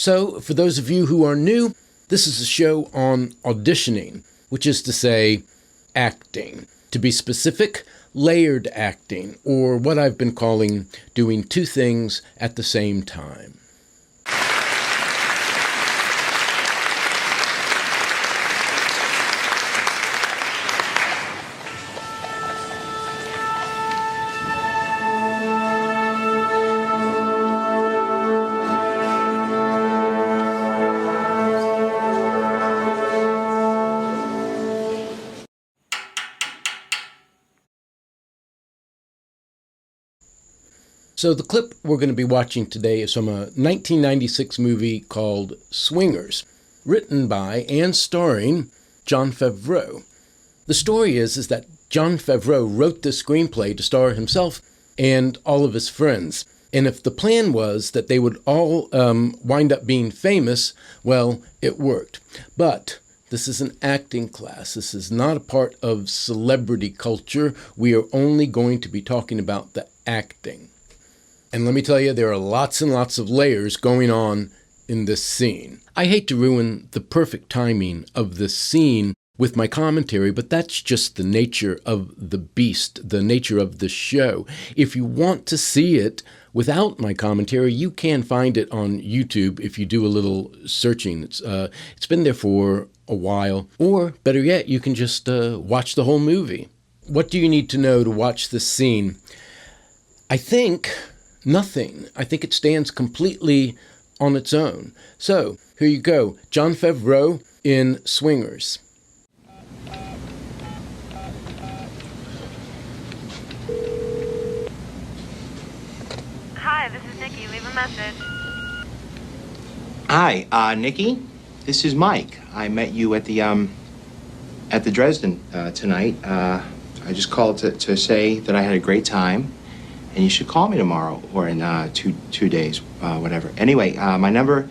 So, for those of you who are new, this is a show on auditioning, which is to say, acting. To be specific, layered acting, or what I've been calling doing two things at the same time. So the clip we're going to be watching today is from a 1996 movie called Swingers, written by and starring Jon Favreau. The story is that Jon Favreau wrote this screenplay to star himself and all of his friends. And if the plan was that they would all wind up being famous, well, it worked. But this is an acting class. This is not a part of celebrity culture. We are only going to be talking about the acting. And let me tell you, there are lots and lots of layers going on in this scene. I hate to ruin the perfect timing of this scene with my commentary, but that's just the nature of the beast, the nature of the show. If you want to see it without my commentary, you can find it on YouTube if you do a little searching. It's been there for a while. Or, better yet, you can just watch the whole movie. What do you need to know to watch this scene? I think nothing. I think it stands completely on its own. So, here you go. Jon Favreau in Swingers. Hi, this is Nikki. Leave a message. Hi, Nikki. This is Mike. I met you at the Dresden tonight. I just called to say that I had a great time. And you should call me tomorrow or in two days, whatever. Anyway, my number...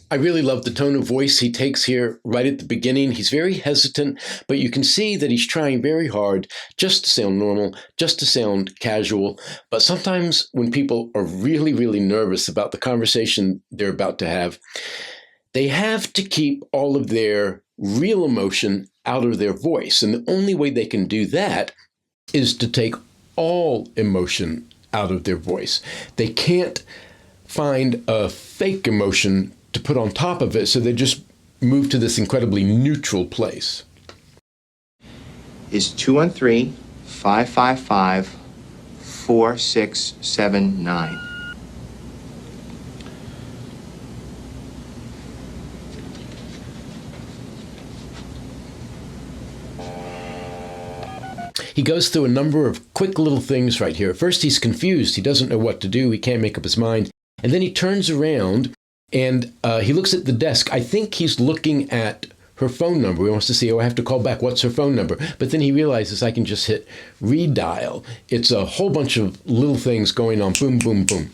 I really love the tone of voice he takes here right at the beginning. He's very hesitant, but you can see that he's trying very hard just to sound normal, just to sound casual. But sometimes when people are really, really nervous about the conversation they're about to have, they have to keep all of their real emotion out of their voice. And the only way they can do that is to take all emotion out of their voice. They can't find a fake emotion to put on top of it, so they just move to this incredibly neutral place. Is 213-555-4679. He goes through a number of quick little things right here. First, he's confused. He doesn't know what to do. He can't make up his mind. And then he turns around and he looks at the desk. I think he's looking at her phone number. He wants to see, I have to call back. What's her phone number? But then he realizes I can just hit redial. It's a whole bunch of little things going on. Boom, boom, boom.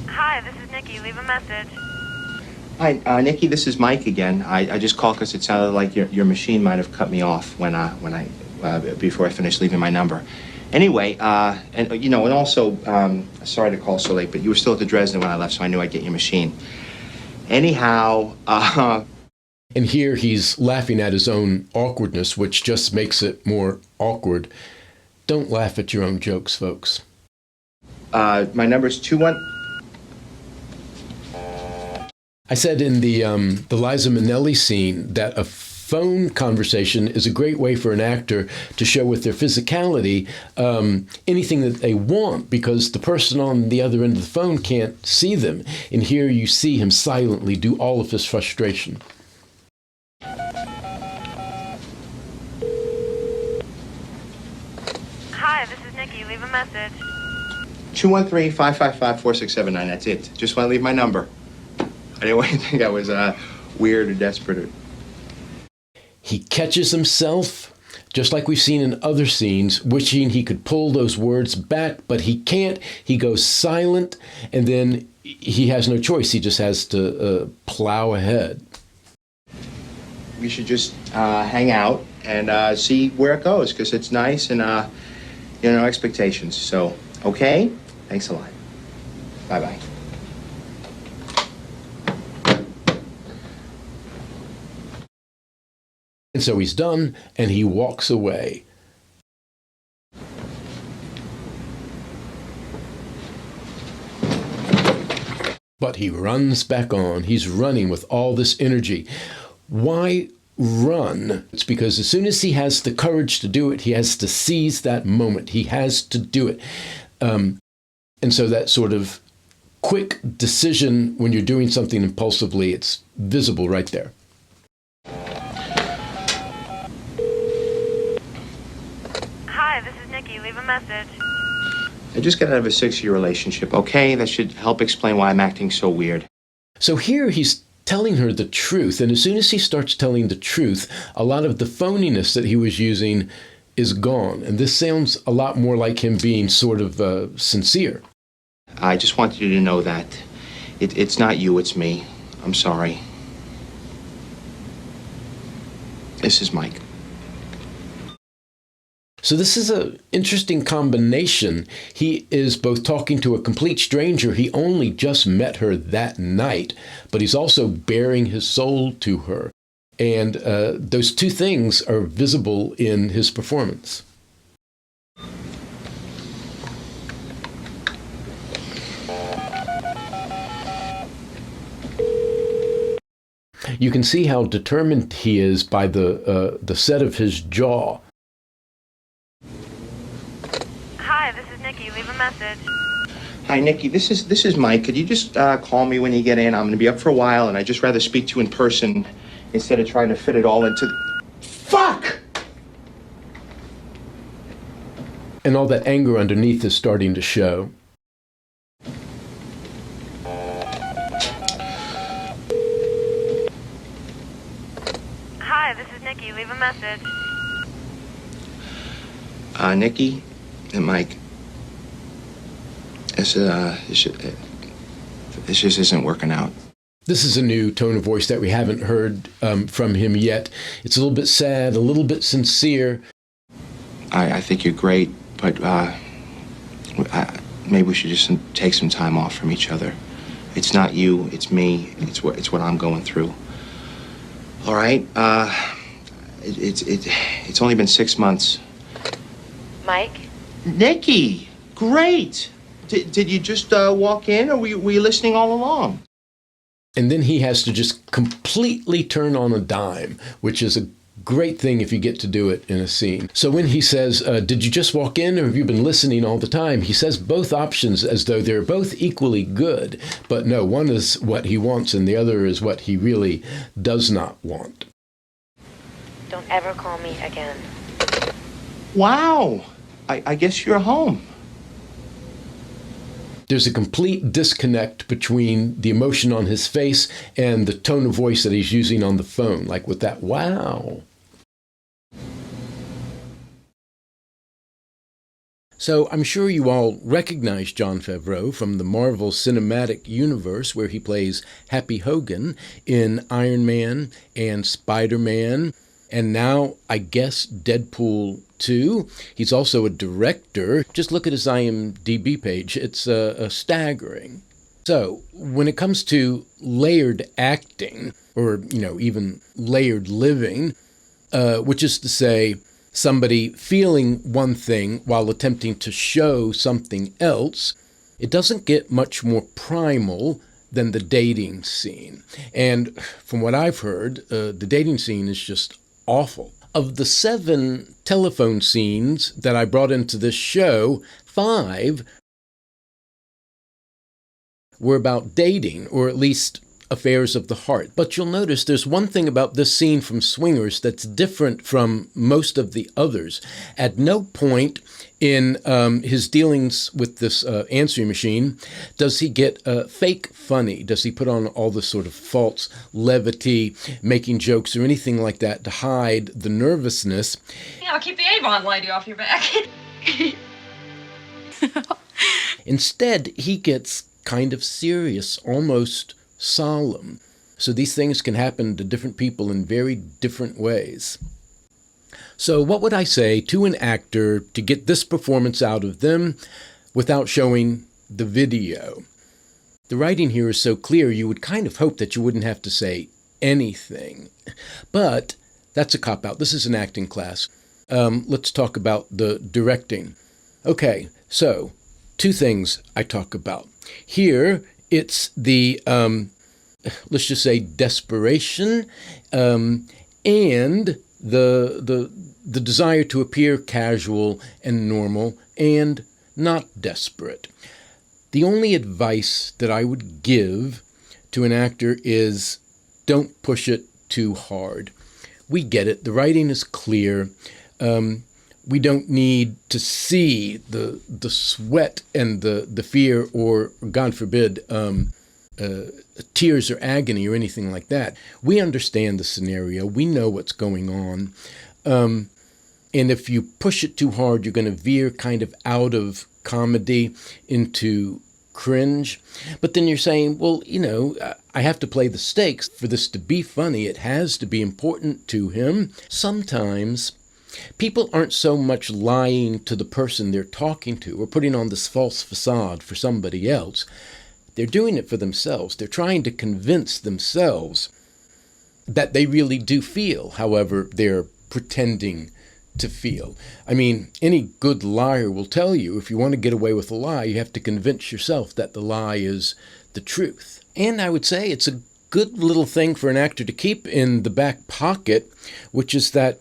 Hi, this is Nikki. Leave a message. Hi, Nikki, this is Mike again. I just called because it sounded like your machine might have cut me off when I before I finished leaving my number. Anyway, and also, sorry to call so late, but you were still at the Dresden when I left, so I knew I'd get your machine. Anyhow, And here he's laughing at his own awkwardness, which just makes it more awkward. Don't laugh at your own jokes, folks. My number's 21... I said in the Liza Minnelli scene that a phone conversation is a great way for an actor to show with their physicality anything that they want, because the person on the other end of the phone can't see them. And here you see him silently do all of his frustration. Hi, this is Nikki. Leave a message. 213-555-4679. That's it. Just want to leave my number. I didn't want you to think I was weird or desperate. He catches himself, just like we've seen in other scenes, wishing he could pull those words back, but he can't. He goes silent, and then he has no choice. He just has to plow ahead. We should just hang out and see where it goes, because it's nice and, no expectations. So Okay? Thanks a lot. Bye-bye. And so he's done, and he walks away. But he runs back on. He's running with all this energy. Why run? It's because as soon as he has the courage to do it, he has to seize that moment. He has to do it. And so that sort of quick decision when you're doing something impulsively, it's visible right there. Hi, this is Nikki. Leave a message. I just got out of a 6-year relationship, okay? That should help explain why I'm acting so weird. So here he's telling her the truth, and as soon as he starts telling the truth, a lot of the phoniness that he was using is gone. And this sounds a lot more like him being sort of sincere. I just wanted you to know that it's not you, it's me. I'm sorry. This is Mike. So this is an interesting combination. He is both talking to a complete stranger. He only just met her that night, but he's also bearing his soul to her. And those two things are visible in his performance. You can see how determined he is by the set of his jaw. Hi, this is Nikki. Leave a message. Hi, Nikki. This is Mike. Could you just call me when you get in? I'm going to be up for a while, and I'd just rather speak to you in person instead of trying to fit it all into... Fuck! And all that anger underneath is starting to show. Hi, this is Nikki. Leave a message. Nikki and Mike, this just isn't working out. This is a new tone of voice that we haven't heard from him yet. It's a little bit sad, a little bit sincere. I think you're great, but maybe we should just take some time off from each other. It's not you, it's me. It's what I'm going through. All right. It's only been 6 months. Mike? Nikki, great. Did you just walk in, or were you listening all along? And then he has to just completely turn on a dime, which is a great thing if you get to do it in a scene. So when he says, did you just walk in, or have you been listening all the time? He says both options as though they're both equally good. But no, one is what he wants and the other is what he really does not want. Don't ever call me again. Wow. I guess you're home. There's a complete disconnect between the emotion on his face and the tone of voice that he's using on the phone, like with that, wow. So I'm sure you all recognize Jon Favreau from the Marvel Cinematic Universe, where he plays Happy Hogan in Iron Man and Spider-Man, and now, I guess, Deadpool 2. He's also a director. Just look at his IMDb page. It's staggering. So when it comes to layered acting, or, even layered living, which is to say, somebody feeling one thing while attempting to show something else, it doesn't get much more primal than the dating scene. And from what I've heard, the dating scene is just awful. Of the 7 telephone scenes that I brought into this show, 5 were about dating, or at least affairs of the heart. But you'll notice there's one thing about this scene from Swingers that's different from most of the others. At no point in his dealings with this answering machine does he get fake funny. Does he put on all this sort of false levity, making jokes or anything like that to hide the nervousness. Yeah, I'll keep the Avon lady off your back. Instead, he gets kind of serious, almost solemn. So these things can happen to different people in very different ways. So what would I say to an actor to get this performance out of them? without showing the video. The writing here is so clear, you would kind of hope that you wouldn't have to say anything. But that's a cop-out. This is an acting class. Let's talk about the directing. Okay, so 2 things I talk about. Here, it's the, let's just say, desperation and the desire to appear casual and normal and not desperate. The only advice that I would give to an actor is don't push it too hard. We get it. The writing is clear. We don't need to see the sweat and the fear or, God forbid, tears or agony or anything like that. We understand the scenario. We know what's going on. And if you push it too hard, you're going to veer kind of out of comedy into cringe. But then you're saying, well, I have to play the stakes for this to be funny. It has to be important to him. Sometimes people aren't so much lying to the person they're talking to or putting on this false facade for somebody else. They're doing it for themselves. They're trying to convince themselves that they really do feel, however they're pretending to feel. I mean, any good liar will tell you if you want to get away with a lie, you have to convince yourself that the lie is the truth. And I would say it's a good little thing for an actor to keep in the back pocket, which is that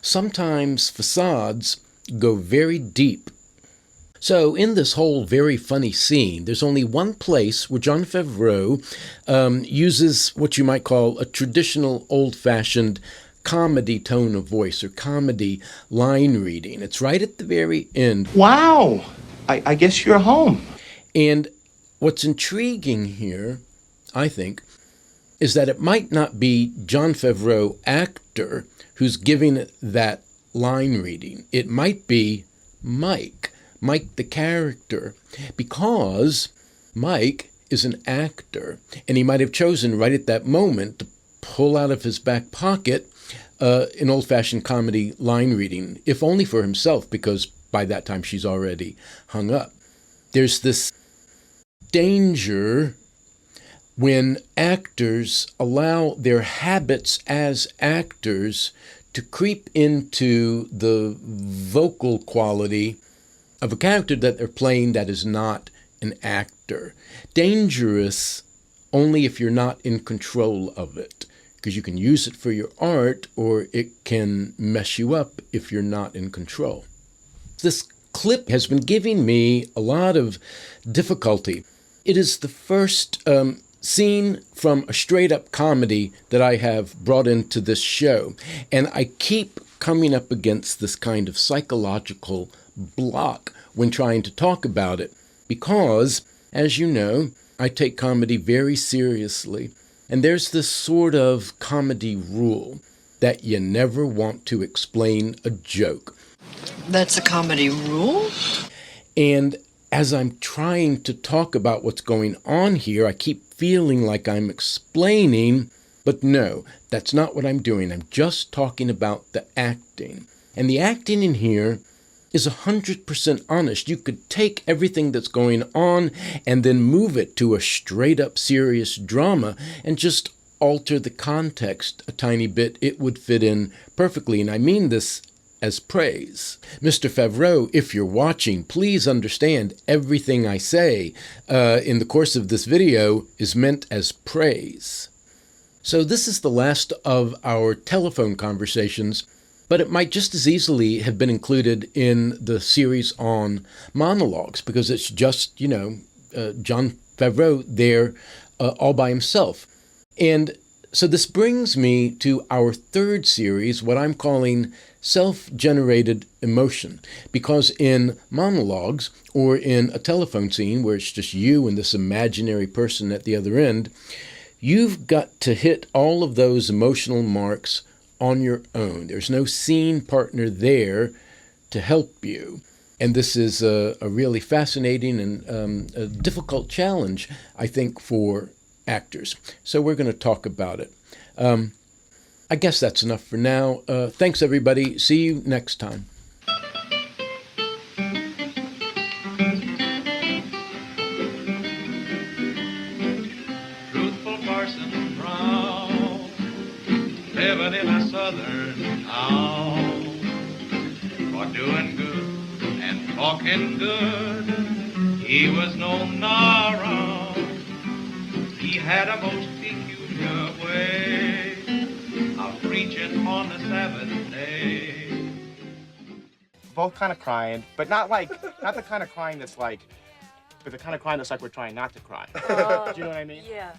sometimes facades go very deep. So in this whole very funny scene, there's only one place where Jon Favreau uses what you might call a traditional old-fashioned comedy tone of voice or comedy line reading. It's right at the very end. Wow! I guess you're home. And what's intriguing here, I think, is that it might not be Jon Favreau, actor, who's giving that line reading. It might be Mike the character, because Mike is an actor, and he might have chosen right at that moment to pull out of his back pocket an old-fashioned comedy line reading, if only for himself, because by that time she's already hung up. There's this danger when actors allow their habits as actors to creep into the vocal quality of a character that they're playing that is not an actor. Dangerous only if you're not in control of it, because you can use it for your art or it can mess you up if you're not in control. This clip has been giving me a lot of difficulty. It is the first scene from a straight-up comedy that I have brought into this show, and I keep coming up against this kind of psychological block when trying to talk about it, because, as you know, I take comedy very seriously, and there's this sort of comedy rule that you never want to explain a joke. That's a comedy rule? And as I'm trying to talk about what's going on here, I keep feeling like I'm explaining, but no, that's not what I'm doing. I'm just talking about the acting. And the acting in here is 100% honest. You could take everything that's going on and then move it to a straight-up serious drama and just alter the context a tiny bit. It would fit in perfectly, and I mean this as praise. Mr. Favreau, if you're watching, please understand everything I say in the course of this video is meant as praise. So this is the last of our telephone conversations, but it might just as easily have been included in the series on monologues, because it's just, Jon Favreau there all by himself. And so this brings me to our third series, what I'm calling self-generated emotion, because in monologues or in a telephone scene where it's just you and this imaginary person at the other end, you've got to hit all of those emotional marks on your own. There's no scene partner there to help you. And this is a really fascinating and a difficult challenge, I think, for actors. So we're going to talk about it. I guess that's enough for now. Thanks, everybody. See you next time. even in a southern town. For doing good and talking good, he was known around. He had a most peculiar way of preaching on the Sabbath day. Both kind of crying, but not the kind of crying that's like, but the kind of crying that's like we're trying not to cry. Do you know what I mean? Yeah.